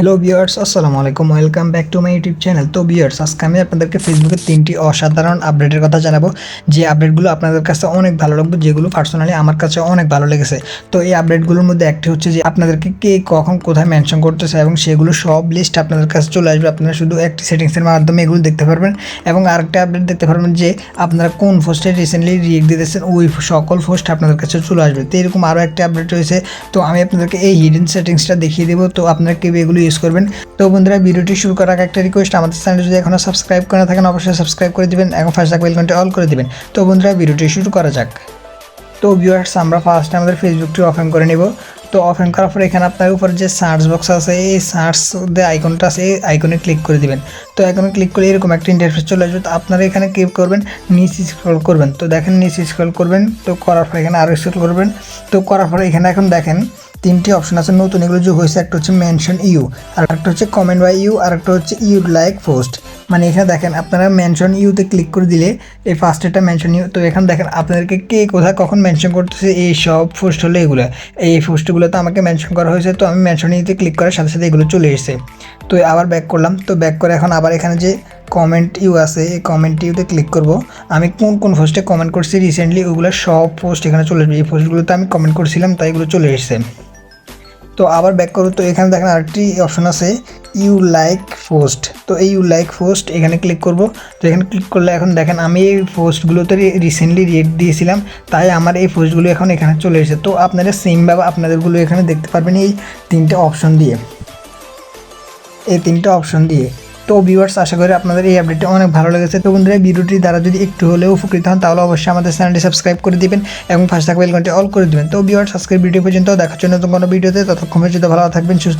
Hello viewers, আসসালামু আলাইকুম। Welcome back to my YouTube channel. তো ভিউয়ার্স, আজকে আমি আপনাদেরকে ফেসবুকের 3টি অসাধারণ আপডেটের কথা জানাবো, যে আপডেটগুলো আপনাদের কাছে অনেক ভালো লাগবে, যেগুলো পার্সোনালি আমার কাছে অনেক ভালো লেগেছে। তো এই আপডেটগুলোর মধ্যে একটি হচ্ছে যে আপনাদেরকে কে কখন কোথায় মেনশন করতেছে এবং সেগুলো সব লিস্ট আপনাদের কাছে চলে আসবে। আপনারা শুধু একটি সেটিংসের মাধ্যমে এগুলো দেখতে পারবেন এবং আরেকটা আপডেট দেখতে পারবেন যে আপনারা কোন পোস্টে রিসেন্টলি রিয়েক্ট দিতেছেন, ওই সকল পোস্ট আপনাদের কাছে চলে আসবে। তো এরকম আরও একটা আপডেট রয়েছে। তো আমি আপনাদেরকে এই হিডেন সেটিংসটা দেখিয়ে দেবো, তো আপনারা কেউ এগুলো ইউজ করবেন। তো বন্ধুরা, ভিডিওটি শুরু করার আগে একটা রিকোয়েস্ট, আমাদের চ্যানেল যদি এখনও সাবস্ক্রাইব করে না থাকেন অবশ্যই সাবস্ক্রাইব করে দিবেন এবং ফার্স্ট বেল আইকনটি অল করে দিবেন। তো বন্ধুরা, ভিডিওটি শুরু করা যাক। তো ভিউয়ার্স, আমরা ফার্স্টে আমাদের ফেসবুকটি ওপেন করে নেব। তো ওপেন করার পর এখানে আপনার উপর যে সার্চ বক্স আছে, এই সার্চ যে আইকনটা আছে, এই আইকনে ক্লিক করে দিবেন। তো আইকনে ক্লিক করলে এরকম একটা ইন্টারফেস চলে আসবে। তো আপনারা এখানে ক্লিক করবেন, নিচে স্ক্রল করবেন। তো দেখেন নিচে স্ক্রল করবেন, তো করার পর এখানে আরও স্ক্রল করবেন। তো করার পরে এখানে এখন দেখেন 3টি অপশন আছে নতুন, এগুলো যোগ হয়েছে। একটা হচ্ছে মেনশন ইউ, আর একটা হচ্ছে কমেন্ট বাই ইউ, আর একটা হচ্ছে ইউড লাইক পোস্ট। মানে এখানে দেখেন আপনারা মেনশন ইউতে ক্লিক করে দিলে এই ফার্স্ট এটা মেনশন ইউ। তো এখানে দেখেন আপনাদেরকে কে কোথায় কখন মেনশন করতেছে, এই সব পোস্ট হলো এগুলো। এই পোস্টগুলোতে আমাকে মেনশন করা হয়েছে, তো আমি মেনশন ইউতে ক্লিক করার সাথে সাথে এগুলো চলে এসেছে। তো আবার ব্যাক করলাম। তো ব্যাক করে এখন আবার এখানে যে কমেন্ট ইউ আছে, এই কমেন্ট ইউতে ক্লিক করব। আমি কোন কোন পোস্টে কমেন্ট করছি রিসেন্টলি, ওগুলো সব পোস্ট এখানে চলে আসবে। এই পোস্টগুলোতে আমি কমেন্ট করছিলাম, তাই এগুলো চলে এসেছে। তো আবার ব্যাক করো। তো এখানে দেখেন আরেকটি অপশন আছে ইউ লাইক পোস্ট। তো এই ইউ লাইক পোস্ট এখানে ক্লিক করব। তো এখানে ক্লিক করলে এখন দেখেন আমি এই পোস্টগুলোতে রিসেন্টলি রিয়েক্ট দিয়েছিলাম, তাই আমার এই পোস্টগুলো এখন এখানে চলে এসেছে। তো আপনারা সেমভাবে আপনাদেরগুলো এখানে দেখতে পারবেন এই 3টে অপশন দিয়ে, তো ভিউয়ার্স, আশা করি আপনাদের এই আপডেটটি অনেক ভালো লেগেছে। তো বন্ধুরা, ভিডিওটি দ্বারা যদি একটু হলেও উপকৃত হন তাহলে অবশ্যই আমাদের চ্যানেলটি সাবস্ক্রাইব করে দিবেন এবং পাশে থাকা বেল আইকনটি অল করে দিবেন। তো ভিউয়ার্স, আজকের ভিডিও পর্যন্ত দেখার জন্য নতুন কোনো ভিডিওতে, ততক্ষণ পর্যন্ত ভালো থাকবেন, সুস্থ থাকবেন।